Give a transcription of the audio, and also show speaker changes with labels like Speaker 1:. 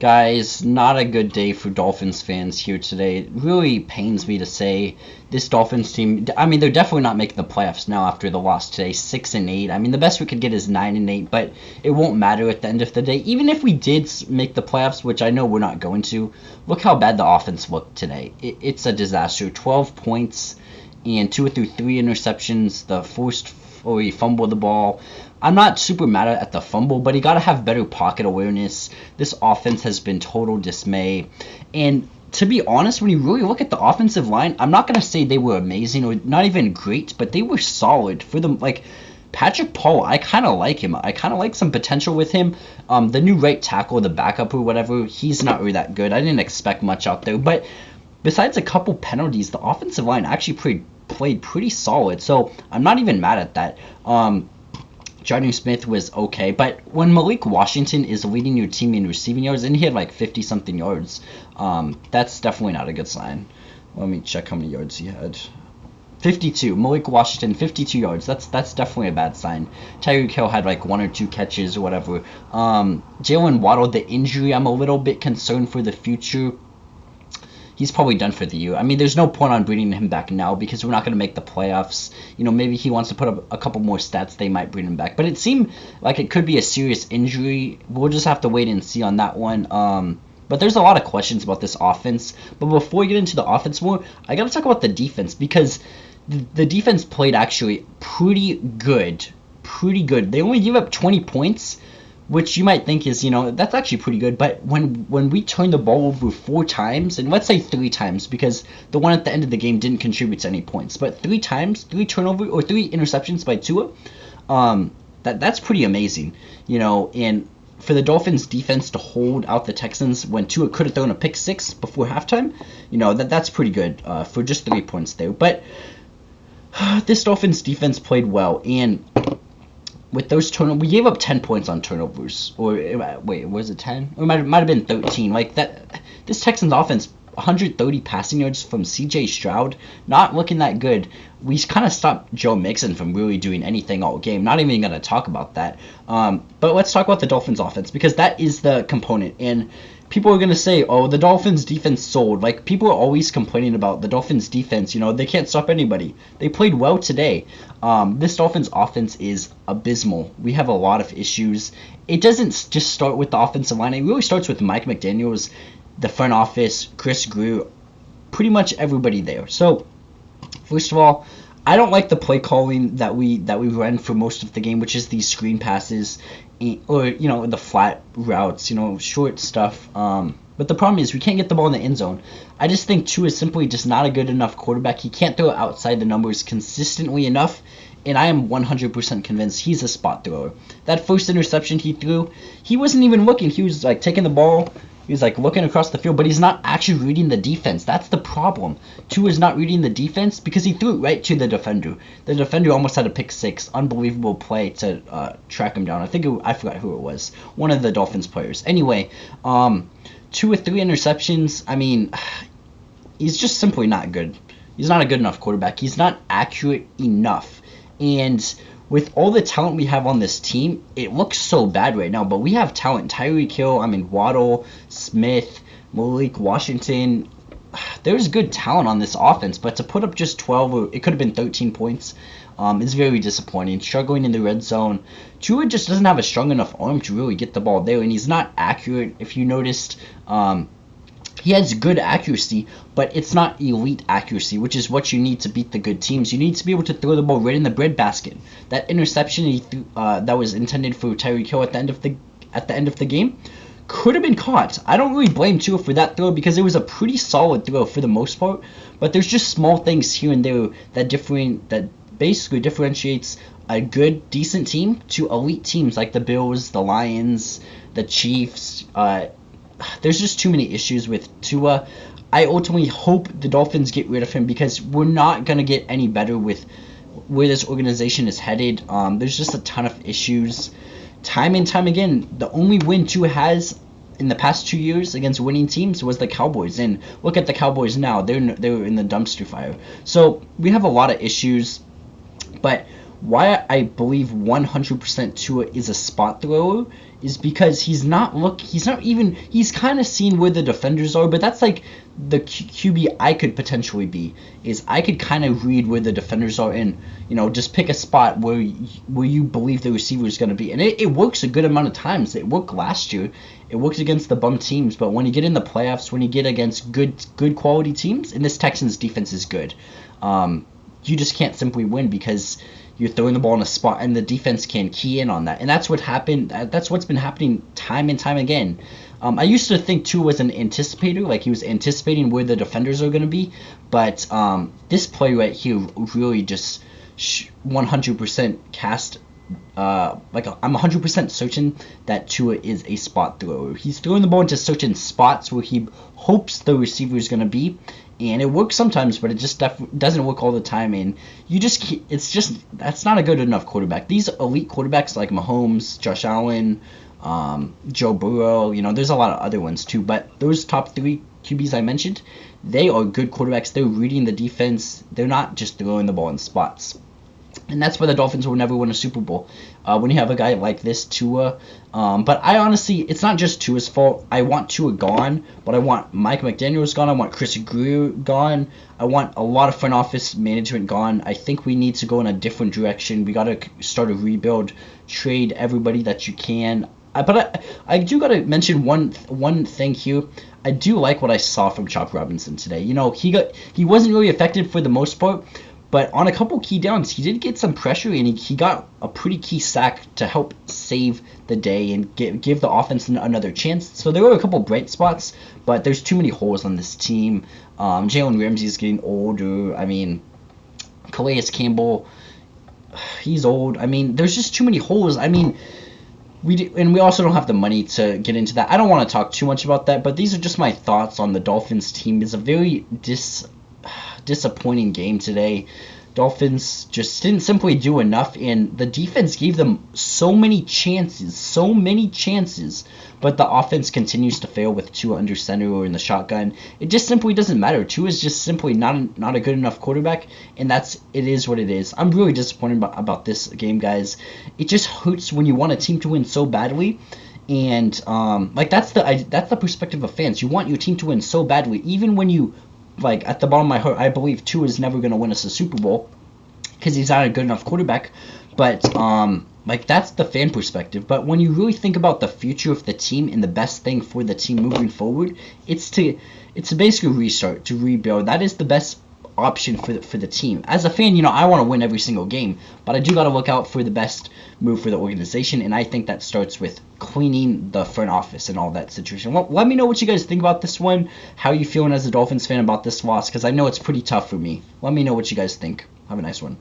Speaker 1: Guys, not a good day for Dolphins fans here today. It really pains me to say this Dolphins team. I mean, they're definitely not making the playoffs now after the loss today, 6-8. I mean, the best we could get is 9-8, but it won't matter at the end of the day. Even if we did make the playoffs, which I know we're not going to, look how bad the offense looked today. It's a disaster. 12 points and 2 through 3 interceptions. The forced or he fumbled the ball. I'm not super mad at the fumble, but he got to have better pocket awareness. This offense has been total dismay. And to be honest, when you really look at the offensive line, I'm not going to say they were amazing or not even great, but they were solid for them. Like Patrick Paul, I kind of like him. I kind of like some potential with him. The new right tackle, the backup or whatever, he's not really that good. I didn't expect much out there. But besides a couple penalties, the offensive line actually played pretty solid. So I'm not even mad at that. Johnny Smith was okay, but when Malik Washington is leading your team in receiving yards, and he had like 50-something yards, that's definitely not a good sign. Let me check how many yards he had. 52. Malik Washington, 52 yards. That's definitely a bad sign. Tyreek Hill had like 1 or 2 catches or whatever. Jalen Waddle, the injury, I'm a little bit concerned for the future. He's probably done for the year. I mean, there's no point on bringing him back now because we're not going to make the playoffs. You know, maybe he wants to put up a couple more stats. They might bring him back. But it seemed like it could be a serious injury. We'll just have to wait and see on that one. But there's a lot of questions about this offense. But before we get into the offense more, I got to talk about the defense because the defense played actually pretty good. Pretty good. They only gave up 20 points, which you might think is, that's actually pretty good. But when we turned the ball over 4 times, and let's say 3 times, because the one at the end of the game didn't contribute to any points, but 3 times, 3 turnovers or 3 interceptions by Tua, that's pretty amazing, and for the Dolphins defense to hold out the Texans when Tua could have thrown a pick six before halftime, that's pretty good for just 3 points there. But this Dolphins defense played well, and with those turnovers, we gave up 10 points on turnovers. Or wait, was it 10? Or it might have been 13. Like that, this Texans offense, 130 passing yards from C.J. Stroud, not looking that good. We kind of stopped Joe Mixon from really doing anything all game. Not even going to talk about that. But let's talk about the Dolphins offense because that is the component. And people are going to say, oh, the Dolphins defense sold. Like, people are always complaining about the Dolphins defense. They can't stop anybody. They played well today. This Dolphins offense is abysmal. We have a lot of issues. It doesn't just start with the offensive line. It really starts with Mike McDaniels, the front office, Chris Greer, pretty much everybody there. So, first of all, I don't like the play calling that we ran for most of the game, which is these screen passes or the flat routes, short stuff. But the problem is we can't get the ball in the end zone. I just think Tua is simply just not a good enough quarterback. He can't throw outside the numbers consistently enough, and I am 100% convinced he's a spot thrower. That first interception he threw, he wasn't even looking. He was like taking the ball. He was like looking across the field, but he's not actually reading the defense. That's the problem. Tua is not reading the defense because he threw it right to the defender. The defender almost had a pick six. Unbelievable play to track him down. I forgot who it was. One of the Dolphins players. Anyway, 2 or 3 interceptions. I mean, he's just simply not good. He's not a good enough quarterback. He's not accurate enough. And with all the talent we have on this team, it looks so bad right now. But we have talent. Tyreek Hill, Waddle, Smith, Malik Washington. There's good talent on this offense. But to put up just 12, or it could have been 13 points, is very disappointing. Struggling in the red zone. Tua just doesn't have a strong enough arm to really get the ball there. And he's not accurate. If you noticed, he has good accuracy, but it's not elite accuracy, which is what you need to beat the good teams. You need to be able to throw the ball right in the breadbasket. That interception he threw, that was intended for Tyreek Hill at the end of the game could have been caught. I don't really blame Tua for that throw because it was a pretty solid throw for the most part. But there's just small things here and there that basically differentiates a good, decent team to elite teams like the Bills, the Lions, the Chiefs. There's just too many issues with Tua. I ultimately hope the Dolphins get rid of him because we're not going to get any better with where this organization is headed. There's just a ton of issues. Time and time again, the only win Tua has in the past 2 years against winning teams was the Cowboys. And look at the Cowboys now. They're in the dumpster fire. So we have a lot of issues. But why I believe 100% Tua is a spot thrower is because he's not even, he's kind of seen where the defenders are, but that's like the QB I could potentially be, is I could kind of read where the defenders are and, just pick a spot where you believe the receiver is going to be. And it works a good amount of times. It worked last year. It worked against the bum teams, but when you get in the playoffs, when you get against good quality teams, and this Texans defense is good, you just can't simply win because you're throwing the ball in a spot, and the defense can key in on that. And that's what happened. That's what's been happening time and time again. I used to think Tua was an anticipator, like he was anticipating where the defenders are going to be, but this play right here really just 100% cast. I'm 100% certain that Tua is a spot thrower. He's throwing the ball into certain spots where he hopes the receiver is going to be, and it works sometimes, but it just doesn't work all the time. And that's not a good enough quarterback. These elite quarterbacks like Mahomes, Josh Allen, Joe Burrow, there's a lot of other ones too, but those top 3 QBs I mentioned, they are good quarterbacks. They're reading the defense. They're not just throwing the ball in spots. And that's why the Dolphins will never win a Super Bowl when you have a guy like this, Tua. But I honestly, it's not just Tua's fault. I want Tua gone, but I want Mike McDaniels gone. I want Chris Greer gone. I want a lot of front office management gone. I think we need to go in a different direction. We got to start a rebuild, trade everybody that you can. But I do got to mention one thing here. I do like what I saw from Chop Robinson today. He wasn't really affected for the most part, but on a couple key downs, he did get some pressure, and he got a pretty key sack to help save the day and give the offense another chance. So there were a couple bright spots, but there's too many holes on this team. Jalen Ramsey is getting older. Calais Campbell, he's old. There's just too many holes. We also don't have the money to get into that. I don't want to talk too much about that, but these are just my thoughts on the Dolphins team. It's a very disappointing game today. Dolphins just didn't simply do enough, and the defense gave them so many chances, but the offense continues to fail with Tua under center or in the shotgun. It just simply doesn't matter. Tua is just simply not a good enough quarterback, and it is what it is. I'm really disappointed about this game, guys. It just hurts when you want a team to win so badly. And that's the perspective of fans. You want your team to win so badly, even when you, at the bottom of my heart, I believe Tua is never going to win us a Super Bowl because he's not a good enough quarterback. But that's the fan perspective. But when you really think about the future of the team and the best thing for the team moving forward, it's to basically restart, to rebuild. That is the best option for the team. As a fan, I want to win every single game, but I do got to look out for the best move for the organization, and I think that starts with cleaning the front office and all that situation. Well, let me know what you guys think about this one. How you feeling as a Dolphins fan about this loss? Because I know it's pretty tough for me. Let me know what you guys think. Have a nice one.